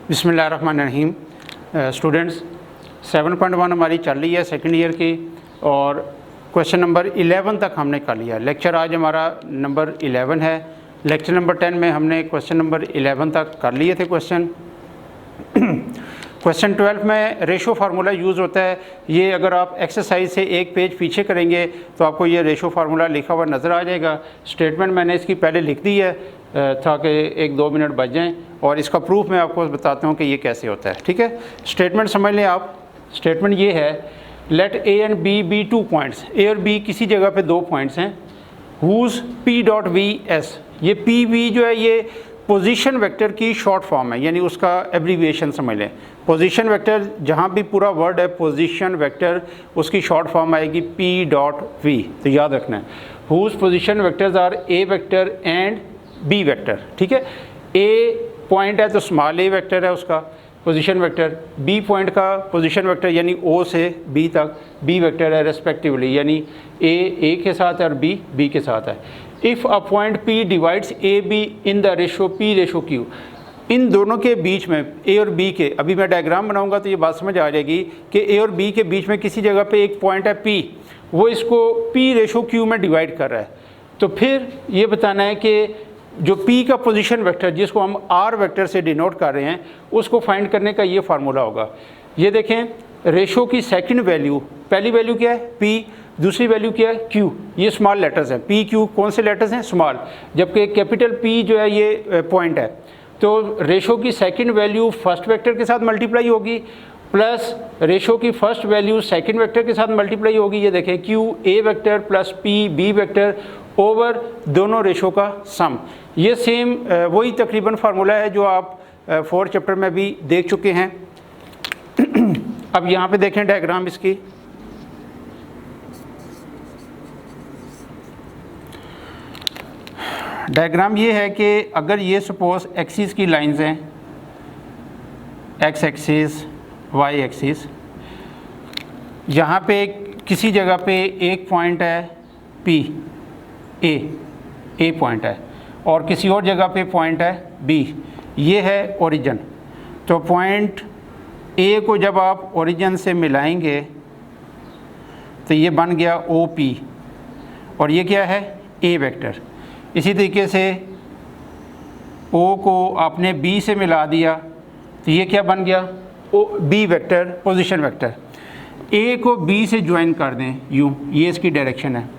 बिस्मिल्लाहिर्रहमानिर्रहीम। स्टूडेंट्स 7.1 हमारी चल रही है सेकंड ईयर की और क्वेश्चन नंबर 11 तक हमने कर लिया। लेक्चर आज हमारा नंबर 11 है। लेक्चर नंबर 10 में हमने क्वेश्चन नंबर 11 तक कर लिए थे क्वेश्चन। क्वेश्चन 12 में रेशो फार्मूला यूज़ होता है। ये अगर आप एक्सरसाइज से एक पेज पीछे करेंगे तो आपको ये रेशो फार्मूला लिखा हुआ नज़र आ जाएगा। स्टेटमेंट मैंने इसकी पहले लिख दी है ताकि 1-2 मिनट बच जाएँ और इसका प्रूफ मैं आपको बताता हूँ कि ये कैसे होता है। ठीक है, स्टेटमेंट समझ लें आप। स्टेटमेंट ये है, let A and B be 2 points. A और बी किसी जगह पे 2 पॉइंट्स हैं। Whose P dot V s, ये पी वी जो है ये पोजीशन वेक्टर की शॉर्ट फॉर्म है, यानी उसका एब्रीविएशन समझ लें। पोजीशन वेक्टर जहाँ भी पूरा वर्ड है पोजीशन वेक्टर, उसकी शॉर्ट फॉर्म आएगी पी डॉट वी। तो याद रखना है, whose position vectors are A vector and B vector. ठीक है, ए पॉइंट है तो स्मॉल ए वेक्टर है उसका पोजीशन वेक्टर, बी पॉइंट का पोजीशन वेक्टर यानी ओ से बी तक बी वेक्टर है रेस्पेक्टिवली, यानी ए के साथ है और बी के साथ है। If a point P divides A B in the ratio P ratio Q, इन दोनों के बीच में ए और बी के, अभी मैं डायग्राम बनाऊंगा तो ये बात समझ आ जाएगी कि ए और बी के बीच में किसी जगह पे एक पॉइंट है पी, वो इसको पी रेशो क्यू में डिवाइड कर रहा है। तो फिर ये बताना है कि जो P का पोजीशन वेक्टर जिसको हम R वेक्टर से डिनोट कर रहे हैं उसको फाइंड करने का ये फार्मूला होगा। ये देखें, रेशो की सेकंड वैल्यू, पहली वैल्यू क्या है P, दूसरी वैल्यू क्या है Q। ये स्मॉल लेटर्स हैं, P Q कौन से लेटर्स हैं, स्मॉल, जबकि कैपिटल P जो है ये पॉइंट है। तो रेशो की सेकंड वैल्यू फर्स्ट वेक्टर के साथ मल्टीप्लाई होगी प्लस रेशो की फर्स्ट वैल्यू सेकंड वेक्टर के साथ मल्टीप्लाई होगी। ये देखें Q A vector plus P B vector over दोनों रेशो का सम। ये सेम वही तकरीबन फार्मूला है जो आप 4 चैप्टर में भी देख चुके हैं। अब यहाँ पे देखें डायग्राम इसकी। डायग्राम ये है कि अगर ये सपोज एक्सिस की लाइंस हैं, एक्स एक्सिस वाई एक्सिस, यहाँ पे किसी जगह पे एक पॉइंट है पी, ए पॉइंट है, और किसी और जगह पे पॉइंट है बी, ये है ओरिजिन। तो पॉइंट ए को जब आप ओरिजिन से मिलाएंगे तो ये बन गया ओ पी, और ये क्या है ए वेक्टर। इसी तरीके से ओ को आपने बी से मिला दिया तो ये क्या बन गया O B vector position vector. A को बी से ज्वाइन कर दें यूँ, ये इसकी डायरेक्शन है।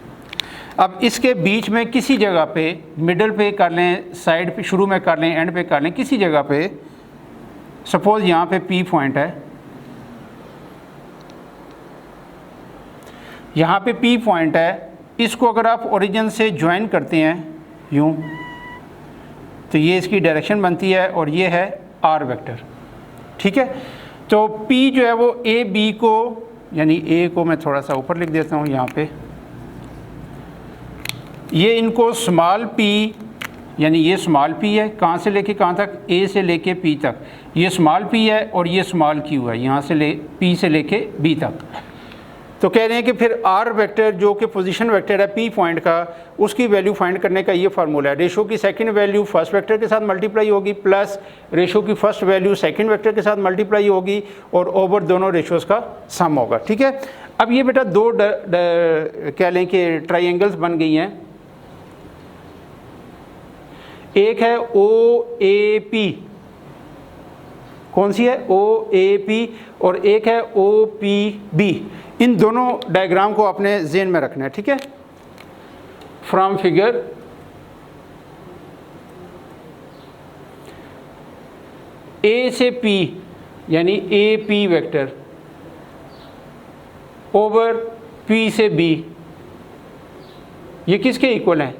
अब इसके बीच में किसी जगह पे मिडल पे कर लें, साइड पे शुरू में कर लें, एंड पे कर लें, किसी जगह पे सपोज यहाँ पे पी पॉइंट है, यहाँ पे पी पॉइंट है, इसको अगर आप ओरिजिन से ज्वाइन करते हैं यूँ तो ये इसकी डायरेक्शन बनती है और ये है आर वेक्टर। ठीक है, तो पी जो है वो ए बी को, यानी ए को मैं थोड़ा सा ऊपर लिख देता हूँ यहाँ पे, ये इनको स्मॉल पी, यानी ये स्मॉल पी है, कहाँ से लेके कहाँ तक, ए से लेके पी तक, ये स्मॉल पी है और ये स्मॉल क्यू है, यहाँ से पी से लेके बी तक। तो कह रहे हैं कि फिर आर वेक्टर जो कि पोजीशन वेक्टर है पी पॉइंट का, उसकी वैल्यू फाइंड करने का ये फार्मूला है। रेशो की सेकंड वैल्यू फर्स्ट वेक्टर के साथ मल्टीप्लाई होगी प्लस रेशो की फर्स्ट वैल्यू सेकंड वेक्टर के साथ मल्टीप्लाई होगी और ओवर दोनों रेशोज़ का सम होगा। ठीक है, अब ये बेटा दो कह लें कि ट्राइंगल्स बन गई हैं। एक है ओ ए पी, कौन सी है ओ ए पी, और एक है ओ पी बी। इन दोनों डायग्राम को आपने ज़हन में रखना है। ठीक है, फ्रॉम फिगर ए से पी यानी ए पी वेक्टर ओवर पी से बी, ये किसके इक्वल हैं,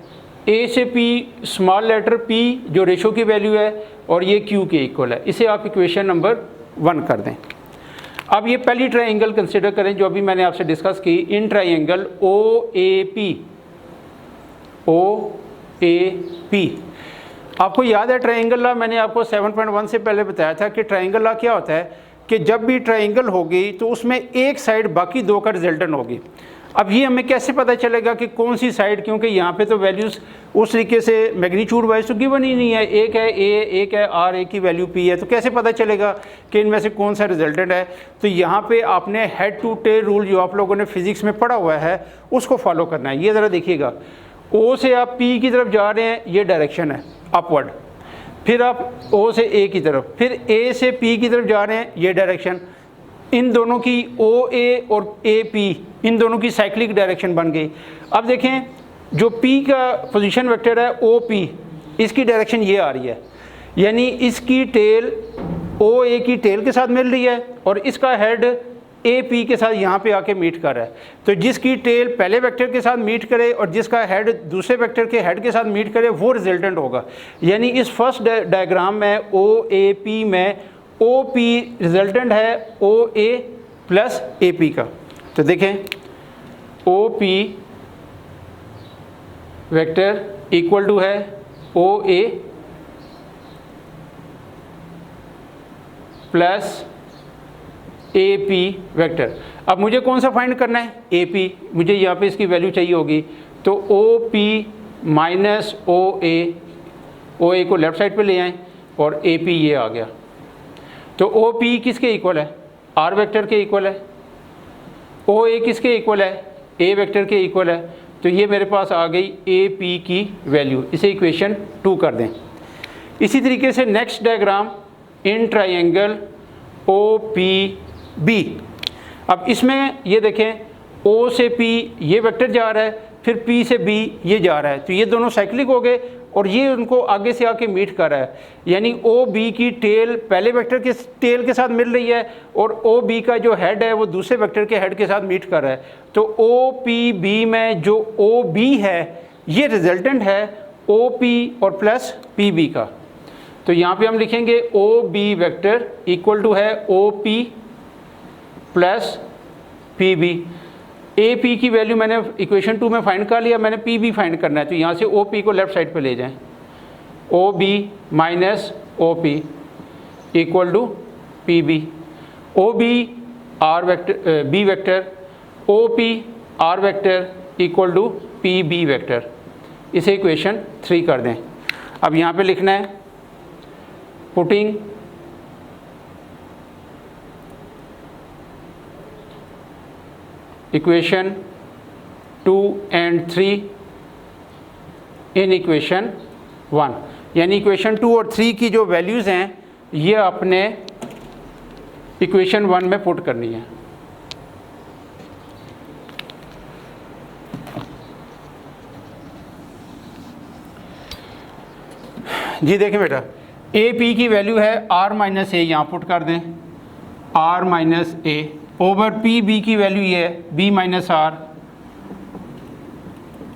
ए से पी स्मॉल लेटर पी जो रेशो की वैल्यू है और ये क्यू के इक्वल है। इसे आप इक्वेशन नंबर 1 कर दें। अब ये पहली ट्रायंगल कंसिडर करें जो अभी मैंने आपसे डिस्कस की, in triangle O A P. आपको याद है ट्रायंगल लॉ, मैंने आपको 7.1 से पहले बताया था कि ट्रायंगल लॉ क्या होता है कि जब भी ट्रायंगल होगी तो उसमें एक साइड बाकी दो का रिजल्टेंट होगी। अब ये हमें कैसे पता चलेगा कि कौन सी साइड, क्योंकि यहाँ पे तो वैल्यूज़ उस तरीके से मैग्नीट्यूड वाइज तो गिवन ही नहीं है, एक है ए, एक है आर, एक की वैल्यू पी है, तो कैसे पता चलेगा कि इनमें से कौन सा रिजल्टेंट है। तो यहाँ पे आपने हेड टू टेल रूल जो आप लोगों ने फिजिक्स में पढ़ा हुआ है उसको फॉलो करना है। ये ज़रा देखिएगा, ओ से आप पी की तरफ जा रहे हैं, ये डायरेक्शन है अपवर्ड, फिर आप ओ से ए की तरफ, फिर ए से पी की तरफ जा रहे हैं, ये डायरेक्शन, इन दोनों की ओ ए और ए पी, इन दोनों की साइक्लिक डायरेक्शन बन गई। अब देखें जो पी का पोजीशन वेक्टर है ओ पी, इसकी डायरेक्शन ये आ रही है, यानी इसकी टेल ओ ए की टेल के साथ मिल रही है और इसका हेड ए पी के साथ यहाँ पे आके मीट कर रहा है। तो जिसकी टेल पहले वेक्टर के साथ मीट करे और जिसका हेड दूसरे वेक्टर के हेड के साथ मीट करे वो रिजल्टेंट होगा। यानी इस फर्स्ट डायग्राम में ओ ए पी में ओ पी रिजल्टेंट है O A plus A P का। तो देखें O P vector equal to है O A plus A P vector. अब मुझे कौन सा फाइंड करना है, ए पी, मुझे यहाँ पे इसकी वैल्यू चाहिए होगी। तो ओ पी माइनस ओ ए को लेफ़्ट साइड पे ले आएँ और ए पी ये आ गया। तो ओ पी किसके इक्वल है, आर वेक्टर के इक्वल है। ओ ए किसके इक्वल है, ए वेक्टर के इक्वल है। तो ये मेरे पास आ गई ए पी की वैल्यू, इसे इक्वेशन 2 कर दें। इसी तरीके से next diagram in triangle O P B. अब इसमें ये देखें ओ से पी ये वेक्टर जा रहा है, फिर पी से बी ये जा रहा है, तो ये दोनों साइक्लिक हो गए और ये उनको आगे से आके मीट कर रहा है। यानी ओ बी की टेल पहले वेक्टर के टेल के साथ मिल रही है और ओ बी का जो हेड है वो दूसरे वेक्टर के हेड के साथ मीट कर रहा है। तो ओ पी बी में जो ओ बी है ये रिजल्टेंट है ओ पी और प्लस पी बी का। तो यहाँ पे हम लिखेंगे O B vector equal to है O P plus P B. A P की वैल्यू मैंने इक्वेशन 2 में फाइंड कर लिया, मैंने पी बी फाइंड करना है। तो यहाँ से ओ पी को लेफ़्ट साइड पे ले जाएं, O B minus O P equal to P B. O B R vector B vector, O P R vector equal to P B vector. इसे इक्वेशन 3 कर दें। अब यहाँ पे लिखना है putting equation 2 and 3 in equation 1, यानी इक्वेशन 2 और 3 की जो वैल्यूज़ हैं ये आपने इक्वेशन 1 में पुट करनी है। जी देखें बेटा, ए पी की वैल्यू है आर माइनस ए, यहाँ पुट कर दें R minus A over P B की वैल्यू ये है B minus R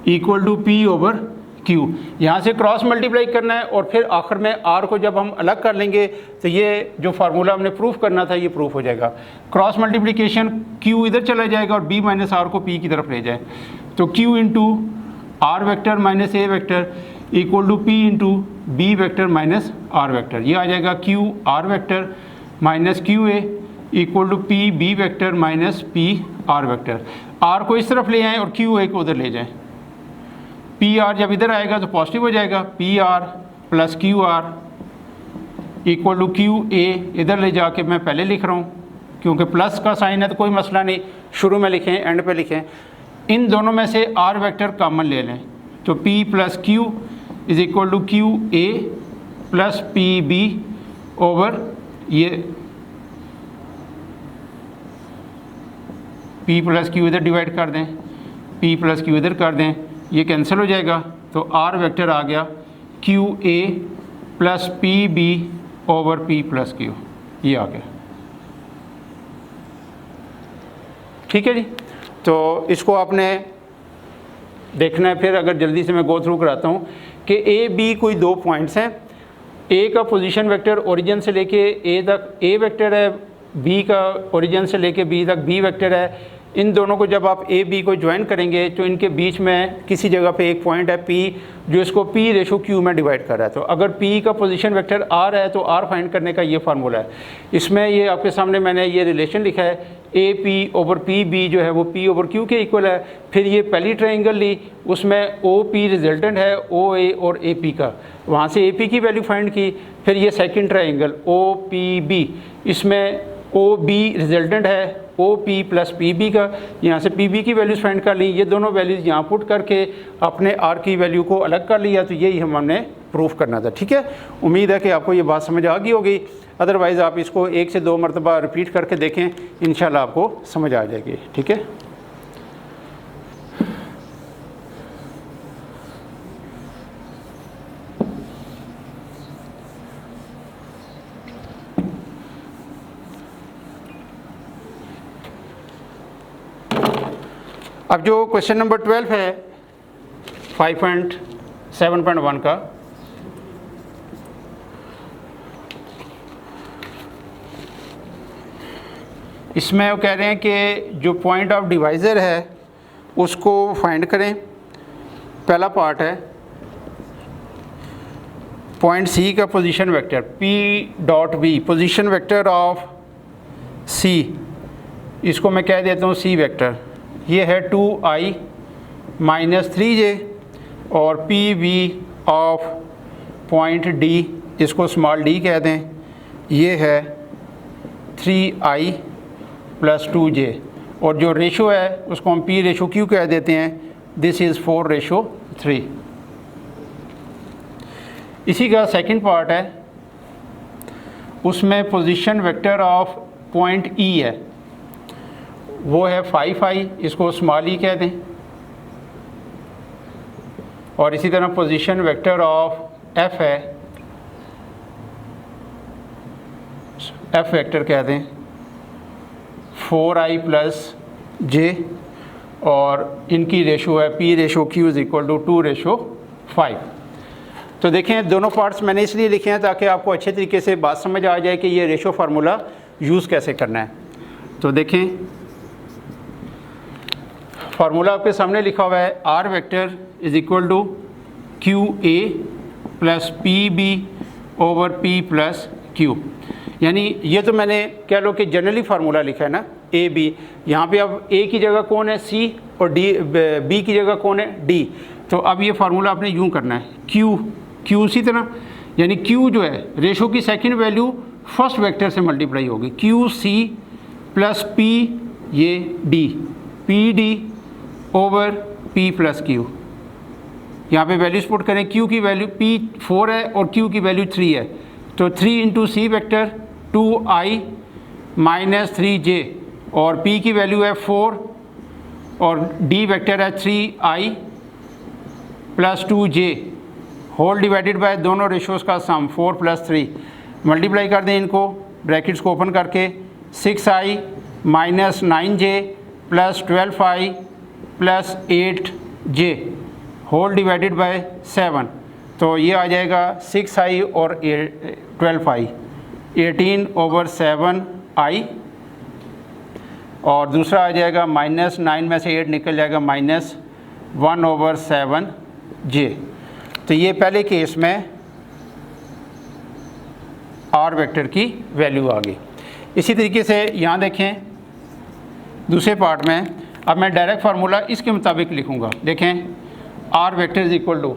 equal to P over Q. यहाँ से क्रॉस मल्टीप्लाई करना है और फिर आखिर में आर को जब हम अलग कर लेंगे तो ये जो फार्मूला हमने प्रूफ करना था ये प्रूफ हो जाएगा। क्रॉस मल्टीप्लिकेशन क्यू इधर चला जाएगा और बी माइनस आर को पी की तरफ ले जाए, तो Q into R vector minus A vector equal to P into B vector minus R vector. ये आ जाएगा Q R vector minus Q A equal to P B vector minus P R vector. R को इस तरफ ले आएँ और Q A को उधर ले जाएं। पी आर जब इधर आएगा तो पॉजिटिव हो जाएगा, P R plus Q R equal to Q A. इधर ले जाके मैं पहले लिख रहा हूँ क्योंकि प्लस का साइन है तो कोई मसला नहीं, शुरू में लिखें एंड पे लिखें। इन दोनों में से आर वेक्टर कॉमन ले लें, तो P plus Q is equal to Q A plus P B over ये पी प्लस क्यू इधर डिवाइड कर दें, पी प्लस क्यू इधर कर दें, ये कैंसिल हो जाएगा। तो आर वेक्टर आ गया Q A plus P B over P plus Q, ये आ गया। ठीक है जी, तो इसको आपने देखना है। फिर अगर जल्दी से मैं गो थ्रू कराता हूँ कि ए बी कोई 2 पॉइंट्स हैं। ए का पोजीशन वेक्टर ओरिजिन से लेके ए तक ए वेक्टर है, बी का ओरिजिन से लेके बी तक बी वेक्टर है, इन दोनों को जब आप ए बी को ज्वाइन करेंगे तो इनके बीच में किसी जगह पे एक पॉइंट है पी, जो इसको पी रेशो क्यू में डिवाइड कर रहा है। तो अगर पी का पोजीशन वेक्टर आर है तो आर फाइंड करने का ये फार्मूला है। इसमें ये आपके सामने मैंने ये रिलेशन लिखा है, A P over P B जो है वो पी ओवर क्यू के इक्वल है। फिर ये पहली ट्राइंगल ली, उसमें ओ पी रिजल्टेंट है ओ ए और ए पी का, वहाँ से ए पी की वैल्यू फाइंड की। फिर ये second triangle O P B, इसमें ओ बी रिजल्टेंट है O P plus P B का, यहाँ से पी बी की वैल्यूज़ फाइंड कर ली। ये दोनों वैल्यूज़ यहाँ पुट करके अपने आर की वैल्यू को अलग कर लिया। तो यही हमने प्रूफ करना था। ठीक है, उम्मीद है कि आपको ये बात समझ आ गई होगी। अदरवाइज़ आप इसको 1 से 2 मरतबा रिपीट करके देखें, इंशाल्लाह आपको समझ आ जाएगी। ठीक है, अब जो क्वेश्चन नंबर 12 है 5.7.1 का, इसमें वो कह रहे हैं कि जो पॉइंट ऑफ डिवाइज़र है उसको फाइंड करें। पहला पार्ट है पॉइंट सी का position vector P dot B, position vector of C, इसको मैं कह देता हूँ C वेक्टर। ये है 2i माइनस 3j, और P B of point D, इसको स्मॉल d कह दें, ये है 3i प्लस 2j, और जो रेशो है उसको हम P रेशो Q कह देते हैं। This is 4:3। इसी का सेकंड पार्ट है, उसमें position vector of point E है, वो है 5i, इसको स्मॉल ई कह दें। और इसी तरह पोजीशन वेक्टर ऑफ F है, F वेक्टर कह दें 4i प्लस j, और इनकी रेशो है P ratio Q is equal to 2:5। तो देखें, दोनों पार्ट्स मैंने इसलिए लिखे हैं ताकि आपको अच्छे तरीके से बात समझ आ जाए कि ये रेशो फार्मूला यूज़ कैसे करना है। तो देखें, फार्मूला आपके सामने लिखा हुआ है, R vector is equal to Q A plus P B over P plus Q. यानी ये तो मैंने कह लो कि जनरली फार्मूला लिखा है ना, ए बी। यहाँ पे अब ए की जगह कौन है सी, और डी बी की जगह कौन है डी। तो अब ये फार्मूला आपने यूँ करना है, क्यू उसी तरह, यानी क्यू जो है रेशो की सेकंड वैल्यू फर्स्ट वेक्टर से मल्टीप्लाई होगी, क्यू सी प्लस पी ये D, P D over P plus Q। यहाँ पे वैल्यूज पुट करें, Q की वैल्यू P 4 है और Q की वैल्यू 3 है, तो 3 into C vector 2i minus 3j, और P की वैल्यू है 4 और D वेक्टर है 3i plus 2j, whole divided by दोनों रेशोज़ का सम 4 प्लस 3। मल्टीप्लाई कर दें इनको, ब्रैकेट्स को ओपन करके, 6i minus 9j plus 12i plus 8j, whole divided by 7। तो ये आ जाएगा 6i और 12i, 18/7i, और दूसरा आ जाएगा माइनस 9 में से 8 निकल जाएगा माइनस 1/7j। तो ये पहले केस में आर वेक्टर की वैल्यू आ गई। इसी तरीके से यहाँ देखें दूसरे पार्ट में, अब मैं डायरेक्ट फार्मूला इसके मुताबिक लिखूँगा। देखें, R vector is equal to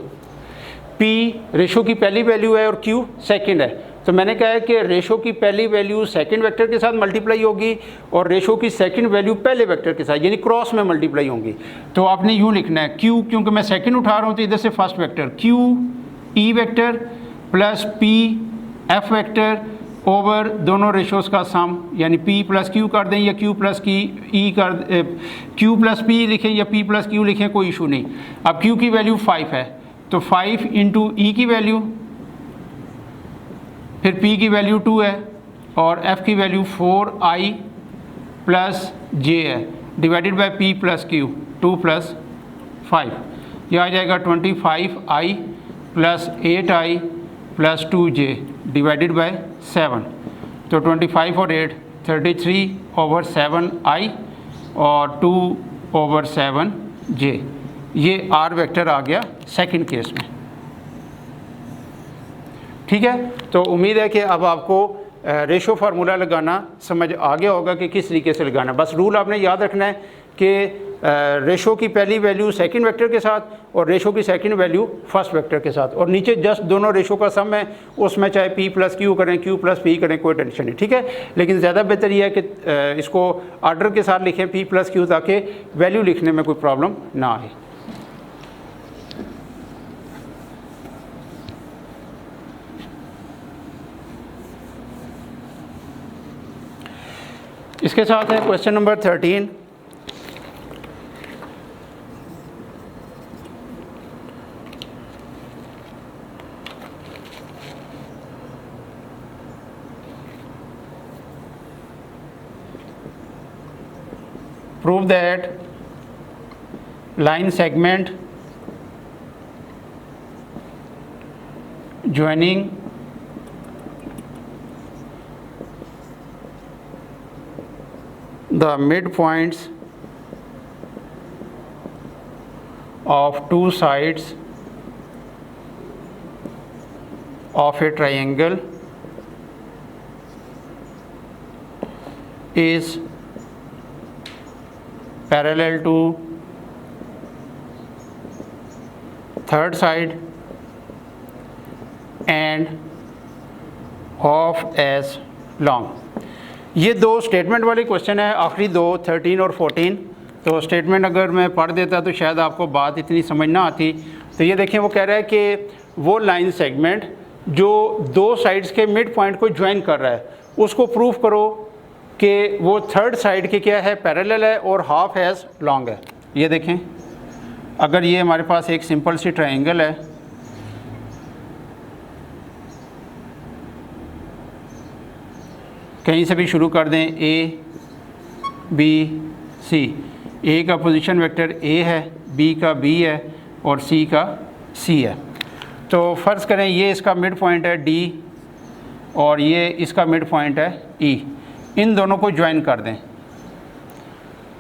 P ratio की पहली वैल्यू है और क्यू सेकंड है। तो मैंने कहा है कि रेशो की पहली वैल्यू सेकंड वेक्टर के साथ मल्टीप्लाई होगी और रेशो की सेकंड वैल्यू पहले वेक्टर के साथ, यानी क्रॉस में मल्टीप्लाई होंगी। तो आपने यूँ लिखना है, क्यू, क्योंकि मैं सेकंड उठा रहा हूँ तो इधर से first vector Q E vector plus P F vector over दोनों रेशोज़ का सम, यानी p प्लस क्यू कर दें या q प्लस की ई कर, q प्लस पी लिखें या p प्लस क्यू लिखें, कोई इशू नहीं। अब q की वैल्यू 5 है, तो 5 इंटू ई की वैल्यू, फिर p की वैल्यू 2 है, और f की वैल्यू 4i प्लस j है, divided by p plus Q 2 plus 5। यह आ जाएगा 25i plus 8i plus 2j divided by 7। तो 25 और 8 33/7i और 2/7j, ये आर वेक्टर आ गया सेकंड केस में। ठीक है, तो उम्मीद है कि अब आपको रेशो फार्मूला लगाना समझ आ गया होगा कि किस तरीके से लगाना। बस रूल आपने याद रखना है कि रेशो की पहली वैल्यू सेकंड वेक्टर के साथ और रेशो की सेकंड वैल्यू फर्स्ट वेक्टर के साथ, और नीचे जस्ट दोनों रेशो का सम है, उसमें चाहे p + q करें, q + p करें, कोई टेंशन नहीं। ठीक है, लेकिन ज़्यादा बेहतर यह है कि इसको आर्डर के साथ लिखें p + q, ताकि वैल्यू लिखने में कोई प्रॉब्लम ना आए। इसके साथ है question number 13। Prove that line segment joining the midpoints of two sides of a triangle is parallel to third side and half as long। ये दो स्टेटमेंट वाले क्वेश्चन है, आखिरी दो 13 और 14। तो स्टेटमेंट अगर मैं पढ़ देता तो शायद आपको बात इतनी समझ ना आती। तो ये देखें, वो कह रहा है कि वो लाइन सेगमेंट जो दो साइड्स के मिड पॉइंट को ज्वाइन कर रहा है, उसको प्रूफ करो कि वो थर्ड साइड के क्या है, पैरेलल है और हाफ एज लॉन्ग है। ये देखें, अगर ये हमारे पास एक सिंपल सी ट्रायंगल है, कहीं से भी शुरू कर दें, ए बी सी, ए का पोजीशन वेक्टर ए है, बी का बी है और सी का सी है। तो फ़र्ज़ करें ये इसका मिड पॉइंट है डी और ये इसका मिड पॉइंट है ई, इन दोनों को ज्वाइन कर दें।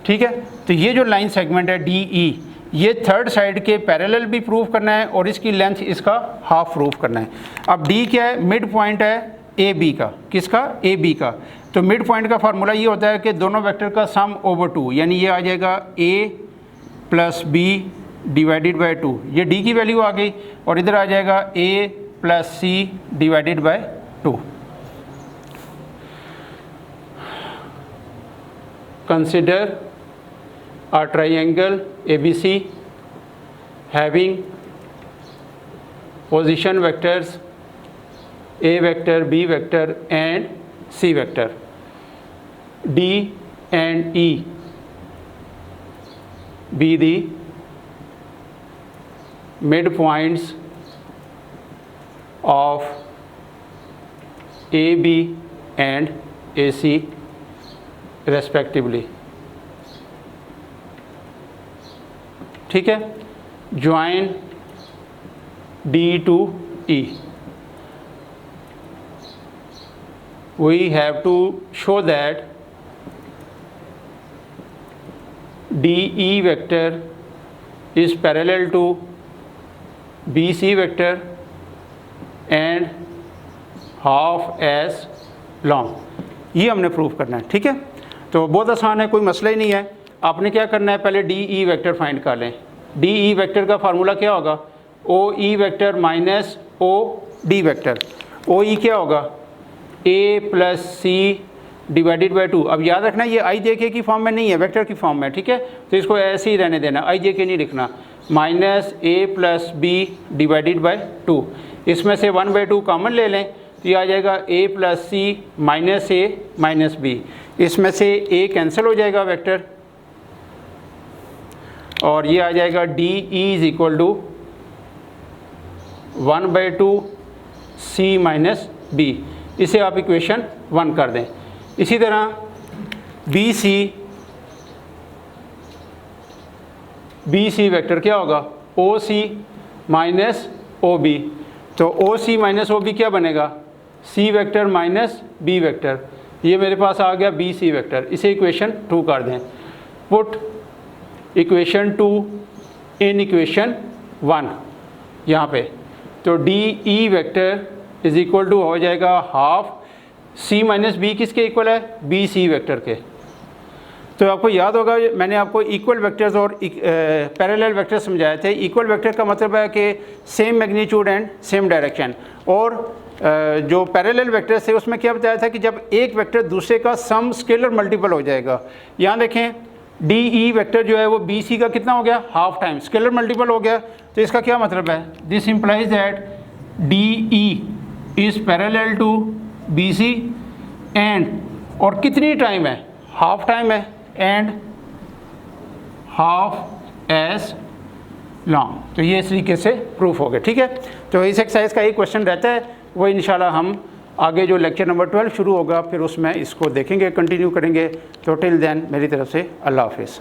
ठीक है, तो ये जो लाइन सेगमेंट है डी ई, ये थर्ड साइड के पैरेलल भी प्रूफ करना है और इसकी लेंथ इसका हाफ प्रूफ करना है। अब डी क्या है, मिड पॉइंट है ए बी का, किसका, ए बी का। तो मिड पॉइंट का फार्मूला ये होता है कि दोनों वेक्टर का सम ओवर 2, यानी ये आ जाएगा a + b डिवाइडेड बाय 2, ये d की वैल्यू आ गई, और इधर आ जाएगा a + c divided by 2। Consider a triangle ABC having position vectors a vector, b vector and c vector, d and e be the midpoints of AB and AC respectively। ठीक है, join D to E। We have to show that DE vector is parallel to BC vector and half as long। ये हमने proof करना है। ठीक है, तो बहुत आसान है, कोई मसला ही नहीं है। आपने क्या करना है, पहले डी ई वेक्टर फाइंड कर लें। डी ई वेक्टर का फार्मूला क्या होगा, O E vector minus O D vector. O E क्या होगा, ए + सी डिवाइडेड बाय 2। अब याद रखना ये आई जे के की फॉर्म में नहीं है, वेक्टर की फॉर्म में। ठीक है, तो इसको ऐसे ही रहने देना, आई जे के नहीं लिखना। Minus A + B divided by 2, इसमें से 1/2 कॉमन ले लें, तो ये आ जाएगा a + c minus a minus b। इसमें से a कैंसिल हो जाएगा वेक्टर, और ये आ जाएगा D E = 1/2 c minus b। इसे आप इक्वेशन 1 कर दें। इसी तरह बी सी वेक्टर क्या होगा, ओ सी माइनस ओ बी। तो ओ सी माइनस ओ बी क्या बनेगा, C vector minus B vector. ये मेरे पास आ गया बी सी वेक्टर, इसे इक्वेशन 2 कर दें। पुट इक्वेशन 2 इन इक्वेशन 1 यहाँ पे, तो D E vector is equal to हो जाएगा हाफ सी माइनस बी, किसके इक्वल है, बी सी वेक्टर के। तो आपको याद होगा मैंने आपको इक्वल वेक्टर्स और पैरेलल वेक्टर समझाए थे। इक्वल वेक्टर का मतलब है कि same magnitude and same direction, और जो पैरेलल वेक्टर थे उसमें क्या बताया था कि जब एक वेक्टर दूसरे का सम स्केलर मल्टीपल हो जाएगा। यहाँ देखें डी ई वेक्टर जो है वो बी सी का कितना हो गया, हाफ टाइम स्केलर मल्टीपल हो गया। तो इसका क्या मतलब है, this implies that D E is parallel to B C and, और कितनी टाइम है, हाफ टाइम है, एंड हाफ एज लॉन्ग। तो ये इस तरीके से प्रूफ हो गया। ठीक है, तो इस एक्सरसाइज का एक क्वेश्चन रहता है, वो इंशाल्लाह हम आगे जो लेक्चर नंबर 12 शुरू होगा फिर उसमें इसको देखेंगे, कंटिन्यू करेंगे। तो टिल देन मेरी तरफ से अल्लाह हाफिज़।